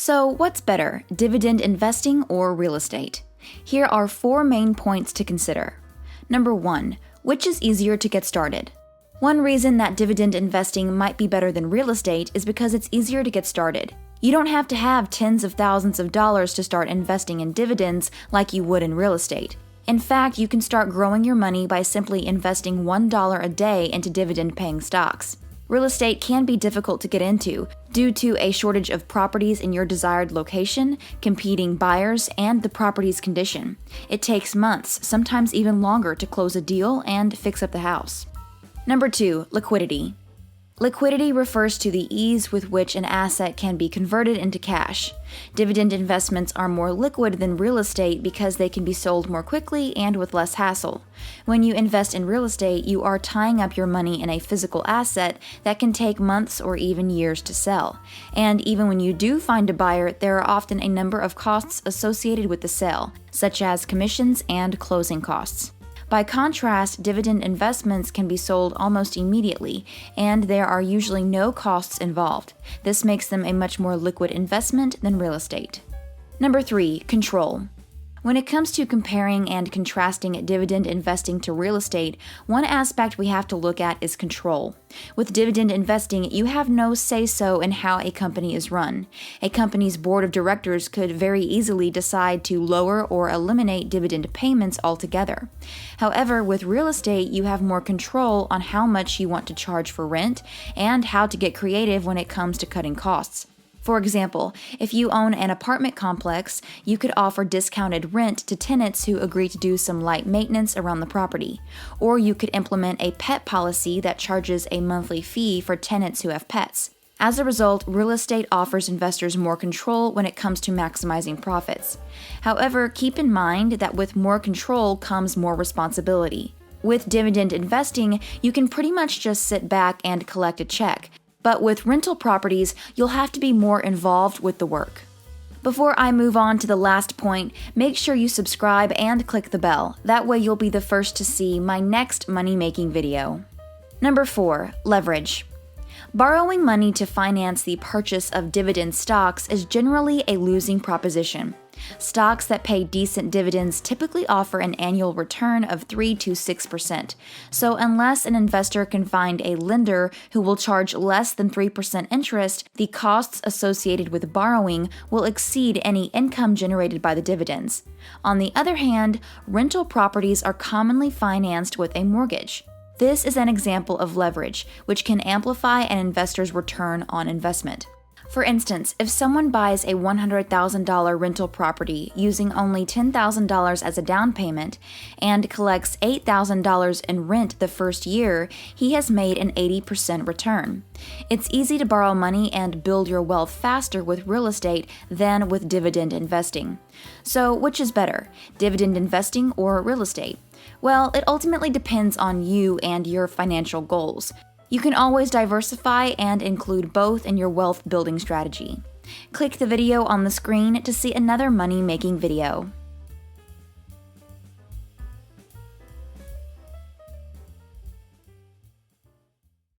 So, what's better, dividend investing or real estate? Here are 4 main points to consider. Number 1, which is easier to get started? One reason that dividend investing might be better than real estate is because it's easier to get started. You don't have to have tens of thousands of dollars to start investing in dividends like you would in real estate. In fact, you can start growing your money by simply investing $1 a day into dividend-paying stocks. Real estate can be difficult to get into due to a shortage of properties in your desired location, competing buyers, and the property's condition. It takes months, sometimes even longer, to close a deal and fix up the house. Number 2, liquidity. Liquidity refers to the ease with which an asset can be converted into cash. Dividend investments are more liquid than real estate because they can be sold more quickly and with less hassle. When you invest in real estate, you are tying up your money in a physical asset that can take months or even years to sell. And even when you do find a buyer, there are often a number of costs associated with the sale, such as commissions and closing costs. By contrast, dividend investments can be sold almost immediately, and there are usually no costs involved. This makes them a much more liquid investment than real estate. Number 3, control. When it comes to comparing and contrasting dividend investing to real estate, one aspect we have to look at is control. With dividend investing, you have no say-so in how a company is run. A company's board of directors could very easily decide to lower or eliminate dividend payments altogether. However, with real estate, you have more control on how much you want to charge for rent and how to get creative when it comes to cutting costs. For example, if you own an apartment complex, you could offer discounted rent to tenants who agree to do some light maintenance around the property. Or you could implement a pet policy that charges a monthly fee for tenants who have pets. As a result, real estate offers investors more control when it comes to maximizing profits. However, keep in mind that with more control comes more responsibility. With dividend investing, you can pretty much just sit back and collect a check. But with rental properties, you'll have to be more involved with the work. Before I move on to the last point, make sure you subscribe and click the bell. That way you'll be the first to see my next money-making video. Number 4, leverage. Borrowing money to finance the purchase of dividend stocks is generally a losing proposition. Stocks that pay decent dividends typically offer an annual return of 3 to 6%. So unless an investor can find a lender who will charge less than 3% interest, the costs associated with borrowing will exceed any income generated by the dividends. On the other hand, rental properties are commonly financed with a mortgage. This is an example of leverage, which can amplify an investor's return on investment. For instance, if someone buys a $100,000 rental property using only $10,000 as a down payment and collects $8,000 in rent the first year, he has made an 80% return. It's easy to borrow money and build your wealth faster with real estate than with dividend investing. So, which is better, dividend investing or real estate? Well, it ultimately depends on you and your financial goals. You can always diversify and include both in your wealth building strategy. Click the video on the screen to see another money-making video.